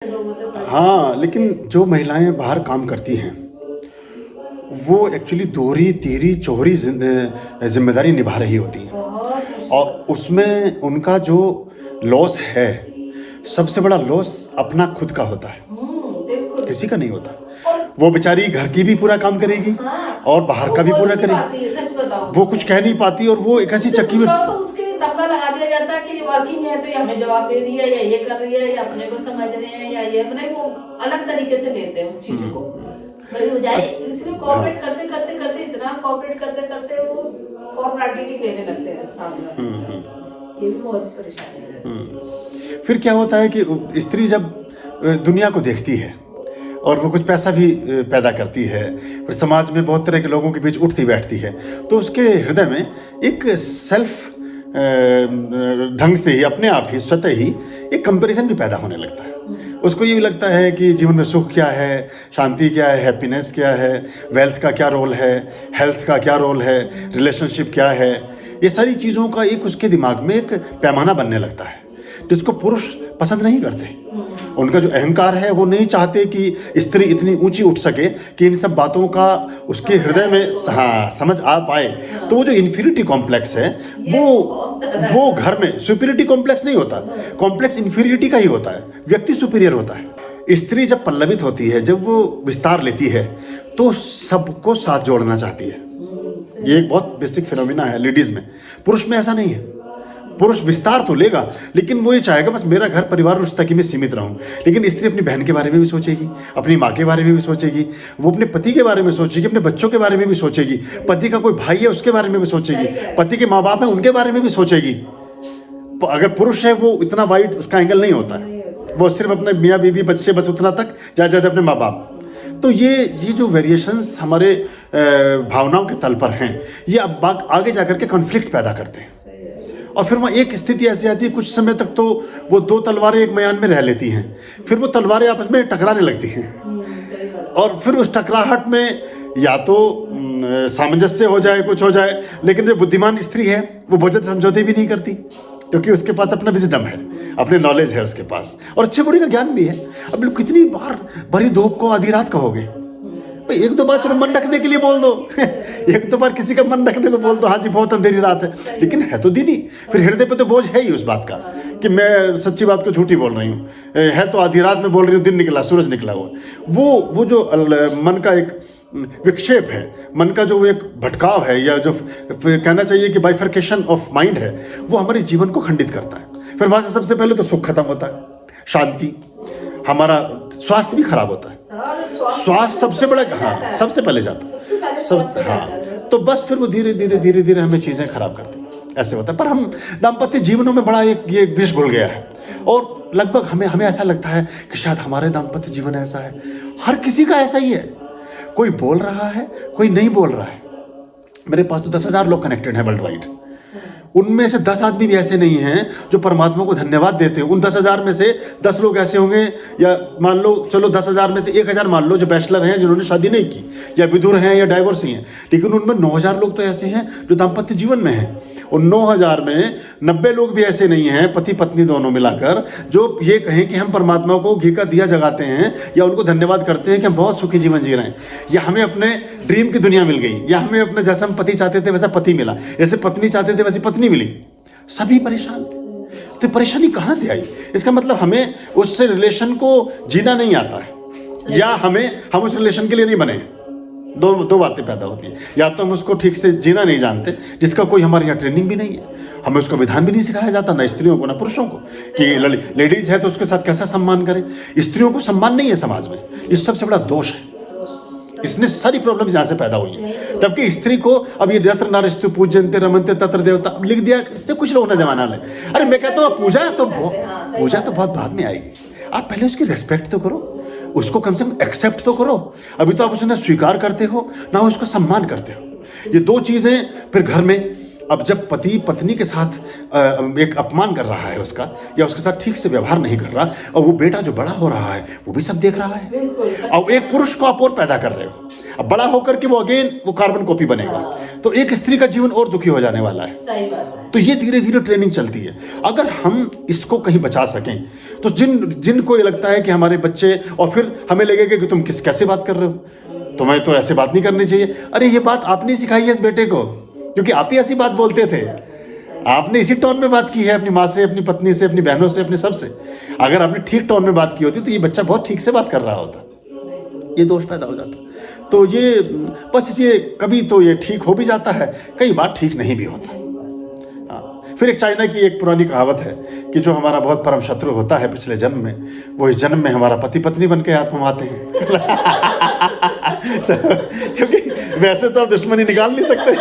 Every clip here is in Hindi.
लोग होते हैं। हाँ, लेकिन जो महिलाएं बाहर काम करती हैं वो एक्चुअली दोहरी तीहरी चौहरी जिम्मेदारी निभा रही होती हैं, बहुत मुश्किल और होता उसमें उनका जो लॉस है, सबसे बड़ा लॉस अपना खुद का होता है, है। बिल्कुल। किसी का नहीं होता। और वो बेचारी घर की भी पूरा काम करेगी हाँ, और बाहर का भी वो पूरा बोल नहीं करेगी, पाती है, सच बताओ। वो कुछ कह नहीं पाती, और वो एक ऐसी उससे चक्की में पूछो तो उसके दंगा लगा दिया जाता है कि ये वर्किंग है तो ये हमें जवाब दे रही है, या ये कर रही है, या अपने को समझ रहे हैं, या ये अपने को अलग तरीके से लेते हैं उस चीज को। बड़ी हो जाए, इसलिए कोऑपरेट करते करते करते इतना कोऑपरेट करते करते वो फॉर्मेलिटी लेने लगते हैं सामने। ये भी बहुत परेशानी है। फिर क्या होता है कि स्त्री जब दुनिया को देखती है और वो कुछ पैसा भी पैदा करती है, फिर समाज में बहुत तरह के लोगों के बीच उठती बैठती है, तो उसके हृदय में एक सेल्फ ढंग से ही, अपने आप ही, स्वतः ही एक कंपैरिजन भी पैदा होने लगता है। उसको ये भी लगता है कि जीवन में सुख क्या है, शांति क्या है, हैप्पीनेस क्या है, वेल्थ का क्या रोल है, हेल्थ का क्या रोल है, रिलेशनशिप क्या है, ये सारी चीज़ों का एक उसके दिमाग में एक पैमाना बनने लगता है, जिसको पुरुष पसंद नहीं करते। उनका जो अहंकार है, वो नहीं चाहते कि स्त्री इतनी ऊंची उठ सके कि इन सब बातों का उसके हृदय में समझ आ पाए। तो वो जो इन्फीरियरिटी कॉम्प्लेक्स है, वो घर में सुपीरियरिटी कॉम्प्लेक्स नहीं होता, कॉम्प्लेक्स इन्फीरियरिटी का ही होता है। व्यक्ति सुपीरियर होता है। स्त्री जब पल्लवित होती है, जब वो विस्तार लेती है, तो सबको साथ जोड़ना चाहती है। ये एक बहुत बेसिक फिनोमिना है लेडीज में। पुरुष में ऐसा नहीं है। पुरुष विस्तार तो लेगा, लेकिन वो ये चाहेगा बस मेरा घर परिवार उस तक ही में सीमित रहूं। लेकिन स्त्री अपनी बहन के बारे में भी सोचेगी, अपनी माँ के बारे में भी सोचेगी, वो अपने पति के बारे में सोचेगी, अपने बच्चों के बारे में भी सोचेगी, पति का कोई भाई है उसके बारे में भी सोचेगी, पति के माँ बाप है उनके बारे में भी सोचेगी। अगर पुरुष है वो इतना वाइड उसका एंगल नहीं होता है, वो सिर्फ अपने मियाँ बीवी बच्चे बस उतना तक, ज़्यादा ज़्यादा अपने माँ बाप। तो ये जो वेरिएशंस हमारे भावनाओं के तल पर हैं, ये अब आगे जाकर के कॉन्फ्लिक्ट पैदा करते हैं। और फिर वहाँ एक स्थिति ऐसी आती है, कुछ समय तक तो वो दो तलवारें एक म्यान में रह लेती हैं, फिर वो तलवारें आपस में टकराने लगती हैं, और फिर उस टकराहट में या तो सामंजस्य हो जाए, कुछ हो जाए, लेकिन जो बुद्धिमान स्त्री है वो बहुत ज़्यादा समझौते भी नहीं करती, क्योंकि उसके पास अपना विजडम है, अपने नॉलेज है उसके पास, और अच्छे बुरे का ज्ञान भी है। अब लोग कितनी बार भरी धूप को आधी रात कहोगे, भाई एक दो बार चलो मन रखने के लिए बोल दो एक दो बार किसी का मन रखने को बोल दो, हाँ जी बहुत अंधेरी रात है, लेकिन है तो दिन ही। फिर हृदय पे तो बोझ है ही उस बात का कि मैं सच्ची बात को झूठी बोल रही हूँ, है तो आधी रात में बोल रही हूँ, दिन निकला, सूरज निकला हुआ। वो जो मन का एक विक्षेप है, मन का जो एक भटकाव है, या जो कहना चाहिए कि बाइफर्केशन ऑफ माइंड है, वो हमारे जीवन को खंडित करता है। फिर वहाँ से सबसे पहले तो सुख खत्म होता है, शांति, हमारा स्वास्थ्य भी खराब होता है। स्वास्थ्य सबसे बड़ा, हाँ सबसे पहले जाता है सब, हाँ। तो बस फिर वो धीरे धीरे हमें चीज़ें खराब करती हैं, ऐसे होता है। पर हम दाम्पत्य जीवनों में बड़ा एक ये विष घुल गया है, और लगभग हमें ऐसा लगता है कि शायद हमारे दाम्पत्य जीवन ऐसा है। हर किसी का ऐसा ही है, कोई बोल रहा है, कोई नहीं बोल रहा है। मेरे पास तो 10,000 लोग कनेक्टेड हैं वर्ल्ड वाइड, उनमें से 10 आदमी भी ऐसे नहीं हैं जो परमात्मा को धन्यवाद देते हैं। उन 10,000 में से 10 लोग ऐसे होंगे, या मान लो चलो 10,000 में से 1,000 मान लो जो बैचलर हैं, जिन्होंने शादी नहीं की, या विधुर हैं, या डाइवोर्सी हैं, लेकिन उनमें 9,000 लोग तो ऐसे हैं जो दाम्पत्य जीवन में हैं। उन 9,000 में 90 लोग भी ऐसे नहीं हैं, पति पत्नी दोनों मिलाकर, जो ये कहें कि हम परमात्मा को घी का दिया जगाते हैं, या उनको धन्यवाद करते हैं कि हम बहुत सुखी जीवन जी रहे हैं, या हमें अपने ड्रीम की दुनिया मिल गई, या हमें अपने जैसा हम पति चाहते थे वैसा पति मिला, जैसे पत्नी चाहते थे वैसी पत्नी मिली। सभी परेशान थे। तो परेशानी कहाँ से आई? इसका मतलब हमें उससे रिलेशन को जीना नहीं आता है, या हम उस रिलेशन के लिए नहीं बने। दो बातें पैदा होती हैं, या तो हम उसको ठीक से जीना नहीं जानते, जिसका कोई हमारे यहाँ ट्रेनिंग भी नहीं है, हमें उसका विधान भी नहीं सिखाया जाता, ना स्त्रियों को ना पुरुषों को, कि लेडीज है तो उसके साथ कैसा सम्मान करें। स्त्रियों को सम्मान नहीं है समाज में, इस सबसे बड़ा दोष है। इसने सारी प्रॉब्लम यहाँ से पैदा हुई है। जबकि स्त्री को अब ये यत्र नारीस्तु पूज्यन्ते रमन्ते तत्र देवता अब लिख दिया, इससे कुछ लोग ना जमाना ले। अरे मैं कहता हूँ पूजा तो बहुत बाद में आएगी, आप पहले उसकी रेस्पेक्ट तो करो, उसको कम से कम एक्सेप्ट तो करो। अभी तो आप उसे ना स्वीकार करते हो, ना उसका सम्मान करते हो। ये दो चीज़ें फिर घर में अब जब पति पत्नी के साथ एक अपमान कर रहा है उसका, या उसके साथ ठीक से व्यवहार नहीं कर रहा, और वो बेटा जो बड़ा हो रहा है वो भी सब देख रहा है, बिल्कुल। अब एक पुरुष को आप और पैदा कर रहे हो, अब बड़ा होकर के वो अगेन वो कार्बन कॉपी बनेगा, तो एक स्त्री का जीवन और दुखी हो जाने वाला है। सही बात है। तो ये धीरे धीरे ट्रेनिंग चलती है। अगर हम इसको कहीं बचा सकें तो जिनको ये लगता है कि हमारे बच्चे, और फिर हमें लगेगा कि तुम कैसे बात कर रहे हो, तुम्हें तो ऐसे बात नहीं करनी चाहिए। अरे ये बात आपने सिखाई है इस बेटे को, क्योंकि आप ही ऐसी बात बोलते थे, आपने इसी टोन में बात की है अपनी माँ से, अपनी पत्नी से, अपनी बहनों से, अपने सबसे। अगर आपने ठीक टोन में बात की होती तो ये बच्चा बहुत ठीक से बात कर रहा होता, ये दोष पैदा हो जाता। तो ये बस ये कभी तो ये ठीक हो भी जाता है, कई बार ठीक नहीं भी होता। हाँ, फिर एक चाइना की एक पुरानी कहावत है कि जो हमारा बहुत परम शत्रु होता है पिछले जन्म में, वो इस जन्म में हमारा पति पत्नी बन के हाथ आते हैं। तो, क्योंकि वैसे तो आप दुश्मनी निकाल नहीं सकते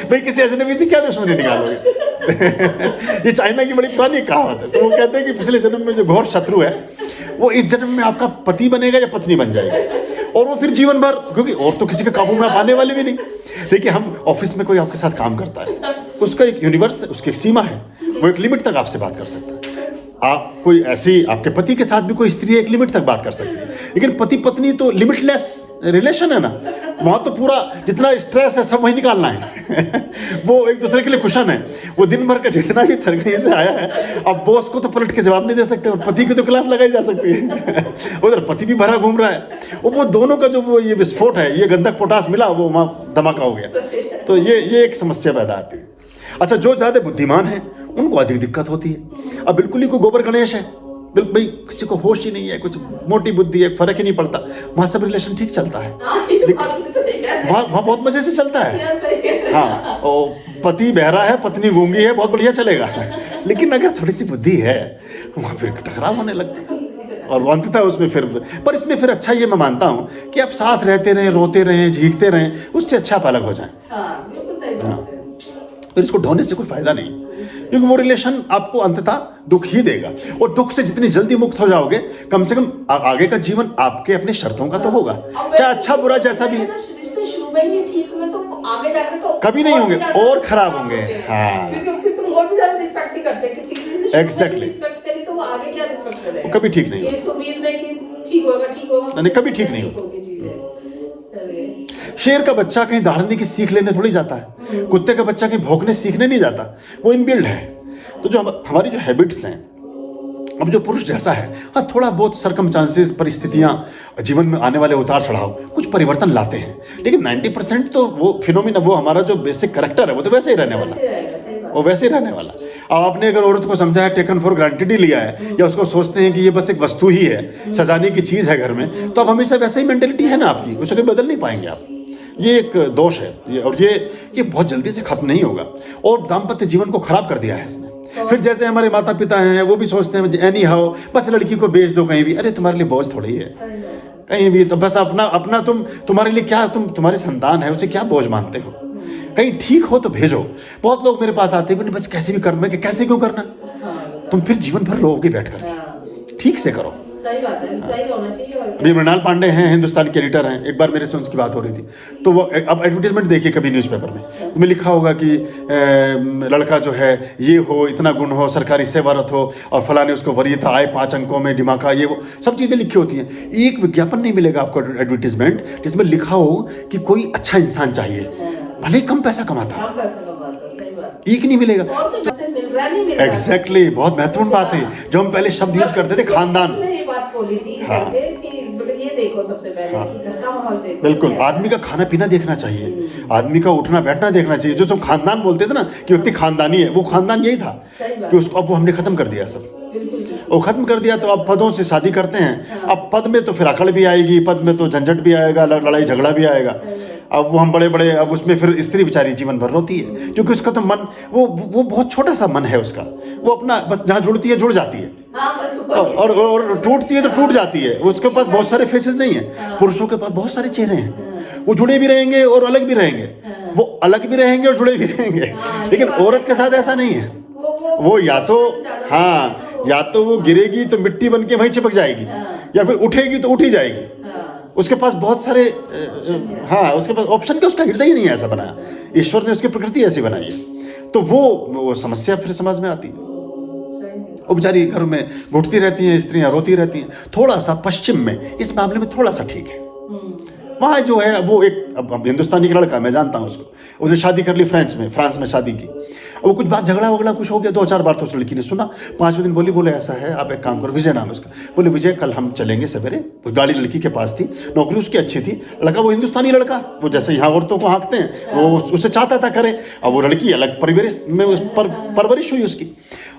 भाई, किसी अजनबी से क्या दुश्मनी निकालोगे। ये चाइना की बड़ी पुरानी कहावत है। तो वो कहते हैं कि पिछले जन्म में जो घोर शत्रु है वो इस जन्म में आपका पति बनेगा या पत्नी बन जाएगा, और वो फिर जीवन भर, क्योंकि और तो किसी के काबू में आप आने वाले भी नहीं। देखिए, हम ऑफिस में कोई आपके साथ काम करता है, उसका एक यूनिवर्स है, उसकी एक सीमा है, वो एक लिमिट तक आपसे बात कर सकता है। आप कोई ऐसी, आपके पति के साथ भी कोई स्त्री एक लिमिट तक बात कर सकती है, लेकिन पति पत्नी तो लिमिटलेस रिलेशन है ना, वहाँ तो पूरा जितना स्ट्रेस है सब वही निकालना है। वो एक दूसरे के लिए कुशन है, वो दिन भर का जितना भी थरकने से आया है, अब बॉस को तो पलट के जवाब नहीं दे सकते, और पति की तो क्लास लगाई जा सकती है। उधर पति भी भरा घूम रहा है, वो दोनों का जो वो ये विस्फोट है, ये गंधक पोटास मिला, वो वहाँ धमाका हो गया। तो ये एक समस्या पैदा आती है। अच्छा, जो ज़्यादा बुद्धिमान है उनको अधिक दिक्कत होती है। अब बिल्कुल ही कोई गोबर गणेश है, बिल्कुल भाई किसी को होश ही नहीं है, कुछ मोटी बुद्धि है, फर्क ही नहीं पड़ता, वहाँ सब रिलेशन ठीक चलता है, वहाँ बहुत मजे से चलता है। हाँ, और पति बहरा है, पत्नी गूंगी है, बहुत बढ़िया चलेगा। लेकिन अगर थोड़ी सी बुद्धि है वहाँ फिर टकराव होने लगता है, और वो अंततः उसमें फिर, पर इसमें फिर अच्छा ये मैं मानता हूँ कि आप साथ रहते रहें, रोते रहें, झीकते रहें, उससे अच्छा आप अलग हो जाएं। फिर इसको ढोने से कोई फायदा नहीं, क्योंकि वो रिलेशन आपको अंततः दुख ही देगा, और दुख से जितनी जल्दी मुक्त हो जाओगे, कम से कम आगे का जीवन आपके अपने शर्तों का तो होगा, चाहे अच्छा बुरा जैसा भी है। शुरू में ही ठीक हुए तो आगे जाके तो कभी नहीं होंगे, और खराब होंगे। हाँ, क्योंकि फिर तुम और भी ज्यादा रिस्पेक्ट नहीं करते किसी की। एग्जैक्टली, रिस्पेक्ट करी तो वो आगे क्या रिस्पेक्ट करेगा? कभी ठीक नहीं होगा, इस उम्मीद में कि ठीक होगा, नहीं, कभी ठीक नहीं होगा। शेर का बच्चा कहीं दहाड़ने की सीख लेने थोड़ी जाता है, कुत्ते का बच्चा कहीं भौंकने सीखने नहीं जाता, वो इनबिल्ड है। तो जो हमारी जो हैबिट्स हैं, अब जो पुरुष जैसा है, हाँ थोड़ा बहुत सरकमस्टांसेस, परिस्थितियाँ, जीवन में आने वाले उतार चढ़ाव कुछ परिवर्तन लाते हैं, लेकिन 90% तो वो फिनोमिना, वो हमारा जो बेसिक करैक्टर है वो तो वैसे ही रहने वाला, वो वैसे ही रहने वाला। अब आपने अगर औरत को समझा है, टेकन फॉर ग्रांटेड ही लिया है, या उसको सोचते हैं कि ये बस एक वस्तु ही है, सजाने की चीज़ है घर में, तो अब हमेशा वैसे ही मेंटेलिटी है ना आपकी, उसे कभी बदल नहीं पाएंगे आप। ये एक दोष है, ये बहुत जल्दी से खत्म नहीं होगा, और दाम्पत्य जीवन को खराब कर दिया है इसने। फिर जैसे हमारे माता पिता हैं, वो भी सोचते हैं एनी हाउ, बस लड़की को बेच दो कहीं भी, अरे तुम्हारे लिए बोझ थोड़ी है कहीं भी, तो बस अपना तुम्हारे लिए क्या, तुम्हारी संतान है, उसे क्या बोझ मानते हो, कहीं ठीक हो तो भेजो। बहुत लोग मेरे पास आते हैं, बस कैसे भी करना, कि कैसे क्यों करना, तुम फिर जीवन भर रोगे बैठ कर, ठीक से करो। सही बात है, सही होना चाहिए। अभी मृणाल पांडे हैं, हिंदुस्तान के एडिटर हैं, एक बार मेरे से उनकी बात हो रही थी, तो वो अब एडवर्टीजमेंट देखिए कभी न्यूज़पेपर में लिखा होगा कि लड़का जो है ये हो, इतना गुण हो, सरकारी सेवारत हो, और फलाने उसको वरीयता आए 5 अंकों में, दिमागा, ये वो सब चीज़ें लिखी होती हैं। एक विज्ञापन नहीं मिलेगा आपको एडवर्टीजमेंट जिसमें लिखा हो कि कोई अच्छा इंसान चाहिए, भले ही कम पैसा कमाता, एक नहीं मिलेगा। एग्जैक्टली, बहुत महत्वपूर्ण बात है, जो हम पहले शब्द यूज करते थे, खानदान। हाँ, ये देखो सबसे पहले कि घर का माहौल देखो। बिल्कुल, आदमी का खाना पीना देखना चाहिए, आदमी का उठना बैठना देखना चाहिए। जो खानदान बोलते थे ना कि व्यक्ति खानदानी है, वो खानदान यही था कि उसको, अब वो हमने खत्म कर दिया सब, वो खत्म कर दिया। तो अब पदों से शादी करते हैं, अब पद में तो फिर अकड़ भी आएगी, पद में तो झंझट भी आएगा, लड़ाई झगड़ा भी आएगा। अब वो हम बड़े, अब उसमें फिर स्त्री बेचारी जीवन भर रोती है, क्योंकि उसका तो मन, वो बहुत छोटा सा मन है उसका, वो अपना बस जहाँ जुड़ती है जुड़ जाती है, और टूटती है तो टूट जाती है। उसके पास बहुत सारे फेसेस नहीं है, पुरुषों के पास बहुत सारे चेहरे हैं, वो जुड़े भी रहेंगे और अलग भी रहेंगे, वो अलग भी रहेंगे और जुड़े भी रहेंगे। लेकिन औरत के साथ ऐसा नहीं है, वो या तो, हाँ, या तो वो गिरेगी तो मिट्टी बन के वहीं चिपक जाएगी, या फिर उठेगी तो उठ ही जाएगी, उसके पास बहुत सारे हाँ, उसके पास ऑप्शन के, उसका हृदय ही नहीं ऐसा बनाया, ईश्वर ने उसकी प्रकृति ऐसी बनाई है। तो वो समस्या फिर समाज में आती है। वो बेचारी घर में घुटती रहती हैं, स्त्रियां रोती रहती हैं। थोड़ा सा पश्चिम में इस मामले में थोड़ा सा ठीक है। वहाँ जो है वो एक, अब हिंदुस्तानी का लड़का, मैं जानता हूँ उसको, उसने शादी कर ली फ्रांस में शादी की। वो कुछ बात झगड़ा वगड़ा कुछ हो गया, 2-4 बार तो उस लड़की ने सुना। 5वें दिन बोले ऐसा है, आप एक काम करो, विजय नाम है उसका, बोले विजय कल हम चलेंगे सवेरे। गाड़ी लड़की के पास थी, नौकरी उसकी अच्छी थी, लड़का वो हिंदुस्तानी लड़का, वो जैसे यहाँ औरतों को हाँकते हैं वो उससे चाहता था करे। अब वो लड़की अलग परिवेश में परवरिश हुई उसकी।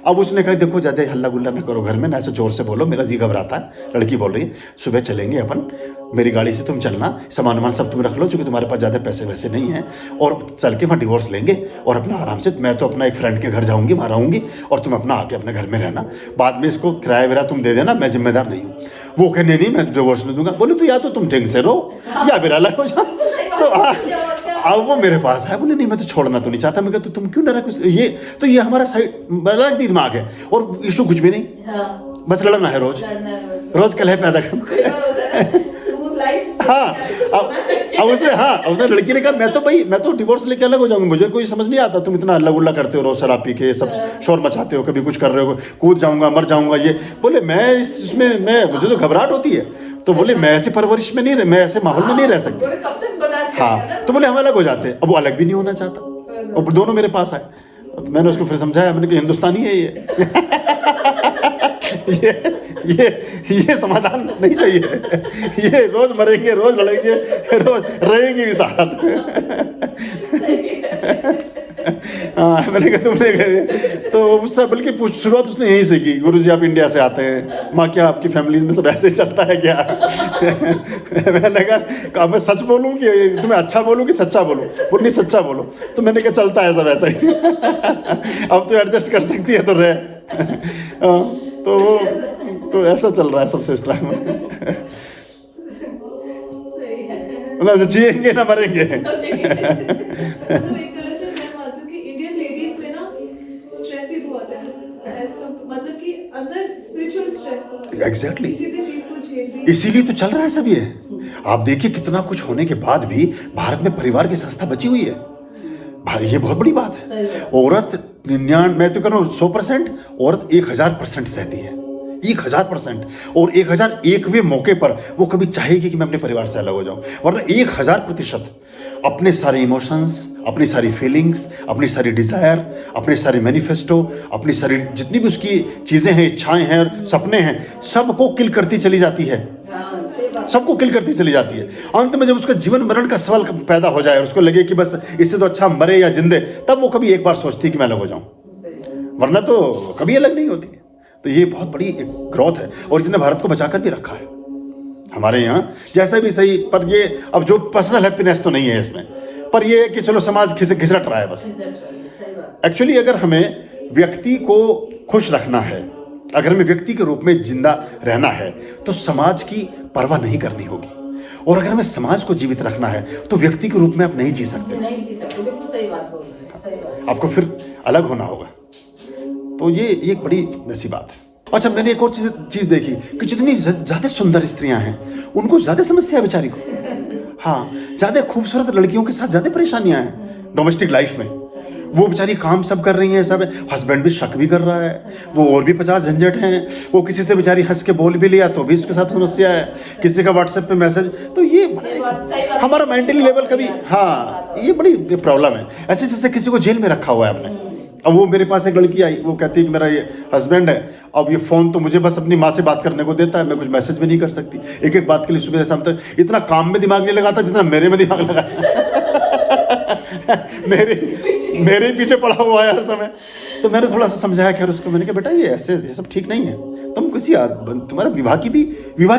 अब उसने कहा देखो ज़्यादा हल्ला गुल्ला ना करो घर में, ना ऐसे जोर से बोलो, मेरा जी घबराता है। लड़की बोल रही है सुबह चलेंगे अपन, मेरी गाड़ी से तुम चलना, सामान वामान सब तुम रख लो क्योंकि तुम्हारे पास ज़्यादा पैसे वैसे नहीं हैं, और चल के वहाँ डिवोर्स लेंगे और अपना आराम से, मैं तो अपना एक फ्रेंड के घर जाऊँगी, वहाँ रहूँगी, और तुम अपना आके अपने घर में रहना, बाद में इसको किराया विरा तुम दे देना, मैं जिम्मेदार नहीं हूँ। वो कहे नहीं मैं डिवोर्स नहीं दूंगा। बोले तो या तो तुम ढंग से रहो या फिर अलग हो जाओ। तो अब वो मेरे पास है, बोले नहीं मैं तो छोड़ना तो नहीं चाहता। मैं कहता तुम क्यों ना रखो ये हमारा साइड अलग दिमाग है, और इशू कुछ भी नहीं, बस लड़ना है रोज कलह पैदा करना। हाँ, अब उसने लड़की ने कहा मैं तो डिवोर्स लेके अलग हो जाऊंगी, मुझे कोई समझ नहीं आता, तुम इतना हल्ला गुल्ला करते हो, रोज शराब पी के सब शोर मचाते हो, कभी कुछ कर रहे हो, कूद जाऊंगा मर जाऊंगा। ये बोले मुझे तो घबराहट होती है। तो बोले मैं ऐसी परवरिश में नहीं, मैं ऐसे माहौल में नहीं रह सकती। हाँ, तो बोले हम अलग हो जाते। अब वो अलग भी नहीं होना चाहता, और दोनों मेरे पास आए। तो मैंने उसको फिर समझाया, मैंने कहा हिंदुस्तानी है ये समाधान नहीं चाहिए, ये रोज मरेंगे, रोज लड़ेंगे, रोज रहेंगे भी साथ। हाँ, मैंने कहा तुमने तो उससे बल्कि शुरुआत उसने यहीं से की, गुरुजी आप इंडिया से आते हैं, माँ क्या आपकी फैमिली में सब ऐसे ही चलता है क्या? मैंने कहा मैं सच बोलूँ कि तुम्हें अच्छा बोलूँ कि सच्चा बोलूँ? बोल नहीं सच्चा बोलो। तो मैंने कहा चलता है सब ऐसा ही। अब तो एडजस्ट कर सकती है तो रहे। तो ऐसा चल रहा है सब सिस्टम में। मतलब जिएंगे ना मरेंगे। मतलब कि अंदर स्पिरिचुअल स्ट्रेंथ, एग्जैक्टली इसीलिए तो चल रहा है सब ये। आप देखिए कितना कुछ होने के बाद भी भारत में परिवार की संस्था बची हुई है। ये बहुत बड़ी बात है। औरत 99, मैं तो कह रहा हूँ 100%, औरत 1000% सहती है, 1000%। और 1001वें मौके पर वो कभी चाहेगी कि मैं अपने परिवार से अलग हो जाऊं, वरना 1000% अपने सारे इमोशंस, अपनी सारी फीलिंग्स, अपनी सारी डिजायर, अपने सारे मैनिफेस्टो, अपनी सारी जितनी भी उसकी चीजें हैं, इच्छाएं हैं और सपने हैं, सबको किल करती चली जाती है, सबको किल करती चली जाती है। अंत में जब उसका जीवन मरण का सवाल पैदा हो जाए और उसको लगे कि बस इससे तो अच्छा मरे या जिंदे, तब वो कभी एक बार सोचती है कि मैं अलग हो जाऊं, वरना तो कभी अलग नहीं होती। तो ये बहुत बड़ी एक ग्रोथ है, और इसने भारत को बचाकर भी रखा है हमारे यहाँ। जैसा भी सही, पर ये अब जो पर्सनल हैप्पीनेस तो नहीं है इसमें, पर ये है कि चलो समाज घिसट रहा है बस। एक्चुअली अगर हमें व्यक्ति को खुश रखना है, अगर हमें व्यक्ति के रूप में जिंदा रहना है, तो समाज की परवाह नहीं करनी होगी। और अगर हमें समाज को जीवित रखना है तो व्यक्ति के रूप में आप नहीं जी सकते, बिल्कुल सही बात बोल रहे हैं, सही बात। आपको फिर अलग होना होगा। तो ये एक बड़ी ऐसी बात है। अच्छा, मैंने एक और चीज देखी कि जितनी ज्यादा सुंदर स्त्रियां हैं उनको ज्यादा समस्या है बेचारी को। हाँ, ज्यादा खूबसूरत लड़कियों के साथ ज्यादा परेशानियां हैं डोमेस्टिक लाइफ में। वो बेचारी काम सब कर रही हैं, सब हस्बैंड भी शक भी कर रहा है, वो और भी 50 झंझट हैं। वो किसी से बेचारी हंस के बोल भी लिया तो भी उसके साथ समस्या है, किसी का व्हाट्सएप पे मैसेज। तो ये हमारा मेंटली लेवल कभी, हाँ ये बड़ी प्रॉब्लम है। ऐसे जैसे किसी को जेल में रखा हुआ है आपने। अब वो मेरे पास एक लड़की आई, वो कहती है कि मेरा ये हस्बैंड है, अब ये फ़ोन तो मुझे बस अपनी माँ से बात करने को देता है, मैं कुछ मैसेज भी नहीं कर सकती। एक एक बात के लिए सुबह से शाम तक इतना काम में दिमाग नहीं लगाता जितना मेरे में दिमाग लगाता। मेरे पीछे पड़ा हुआ है हर समय। तो मैंने थोड़ा सा समझाया खैर उसको, मैंने कहा बेटा ये सब ठीक नहीं है, तुम किसी तुम्हारा विवाह की भी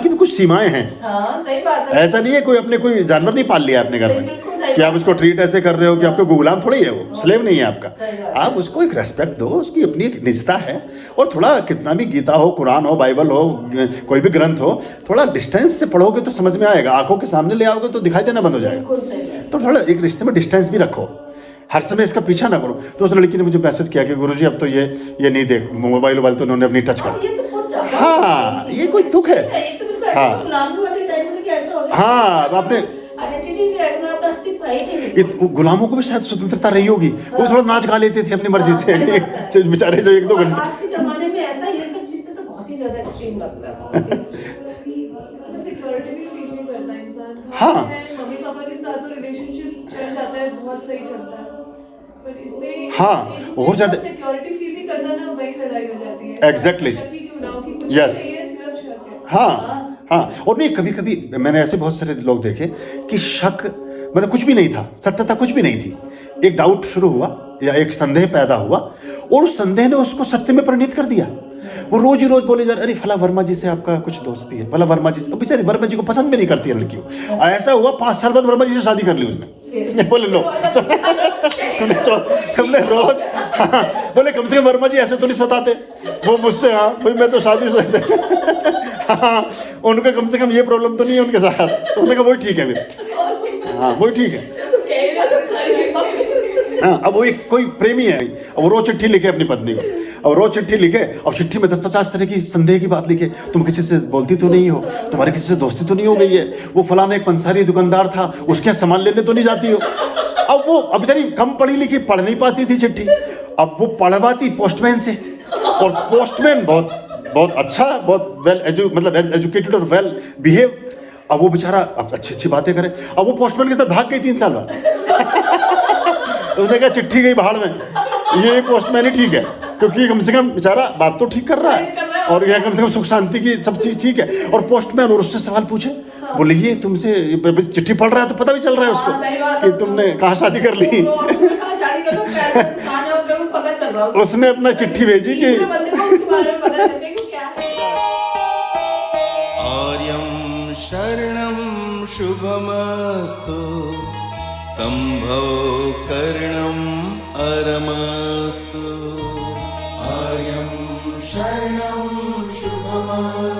कुछ सीमाएं हैं। हाँ, सही बात है। ऐसा नहीं है कोई जानवर नहीं पाल लिया अपने घर में कि आप उसको ट्रीट ऐसे कर रहे हो कि आपको गुलाम थोड़ी है, वो स्लेव नहीं है आपका। आप उसको एक रेस्पेक्ट दो, उसकी अपनी एक निजता है। और थोड़ा कितना भी गीता हो, कुरान हो, बाइबल हो, कोई भी ग्रंथ हो, थोड़ा डिस्टेंस से पढ़ोगे तो समझ में आएगा। आंखों के सामने ले आओगे तो दिखाई देना बंद हो जाएगा। तो थोड़ा एक रिश्ते में डिस्टेंस भी रखो, हर समय इसका पीछा ना करो। तो उस लड़की ने मुझे मैसेज किया कि गुरुजी अब तो ये नहीं देख, मोबाइल तो उन्होंने अपनी टच कर दी। हाँ, ये कोई दुख है। हाँ, कैसे हो गया? हाँ, आपने आइडेंटिटी ट्रैक में अपना अस्तित्व है ही नहीं। गुलामों को भी शायद स्वतंत्रता रही होगी, वो थोड़ा नाच गा लेते थे अपनी मर्जी से, बेचारे जो 1-2 और घंटे। आज के जमाने में ऐसा ये सब चीजें तो बहुत ही ज्यादा एक्सट्रीम लगता है, बहुत ही extreme। इसमें सिक्योरिटी भी फील नहीं करता इंसान। हाँ। मम्मी पापा के साथ तो रिलेशनशिप चल जाता है, बहुत सही चलता है, पर इसमें हाँ, और ज्यादा सिक्योरिटी फील नहीं करता ना, वही लड़ाई हो जाती है। Exactly. शक ही क्यों ना हो कि कुछ Yes. नहीं है, सिर्फ शक है। हाँ हाँ। और नहीं, कभी कभी मैंने ऐसे बहुत सारे लोग देखे कि शक मतलब कुछ भी नहीं था, सत्यता कुछ भी नहीं थी, एक डाउट शुरू हुआ या एक संदेह पैदा हुआ और उस संदेह ने उसको सत्य में परिणित कर दिया। वो रोज ही रोज बोले जा रहे, अरे फला वर्मा जी से आपका कुछ दोस्ती है, फला वर्मा जी से। अब बेचारी वर्मा जी को पसंद भी नहीं करती है लड़कियों। ऐसा हुआ 5 साल बाद वर्मा जी से शादी कर ली उसने। बोले लो तुमने रोज, हाँ, बोले कम से कम वर्मा जी ऐसे तो नहीं सताते वो मुझसे। हाँ भाई, मैं तो शादी से हाँ, उनका कम से कम ये प्रॉब्लम तो नहीं है उनके साथ। तो उन्होंने कहा वही ठीक है फिर। हाँ वही ठीक है। हाँ, अब वो एक कोई प्रेमी है, अब वो रोज चिट्ठी लिखे अपनी पत्नी को, अब रोज चिट्ठी लिखे, अब चिट्ठी में 10-50 तरह की संदेह की बात लिखे। तुम किसी से बोलती तो नहीं हो, तुम्हारी किसी से दोस्ती तो नहीं हो गई है, वो फलाना एक पंसारी दुकानदार था उसके यहाँ सामान लेने तो नहीं जाती हो। अब वो अब बेचारी कम पढ़ी लिखी, पढ़ नहीं पाती थी चिट्ठी, अब वो पढ़वाती पोस्टमैन से, और पोस्टमैन बहुत अच्छा, बहुत मतलब एजुकेटेड और वेल बिहेव। अब वो बेचारा अब अच्छी बातें करे, अब वो पोस्टमैन के साथ भाग गई 3 साल बाद। उसने कहा चिट्ठी गई भाड़ में, ये पोस्टमैन ही ठीक है, क्योंकि कम से कम बेचारा बात तो ठीक कर रहा है और यह कम से कम सुख शांति की सब चीज ठीक है। और पोस्टमैन और उससे सवाल पूछे, बोले ये तुमसे चिट्ठी पढ़ रहा है तो पता भी चल रहा है उसको कि तुमने कहाँ शादी कर ली। उसने अपना चिट्ठी भेजी कि आर्यं शरणं शुभमस्तु, संभव करणं अरमस्तु। आर्यं शरणं शुभमस्तु।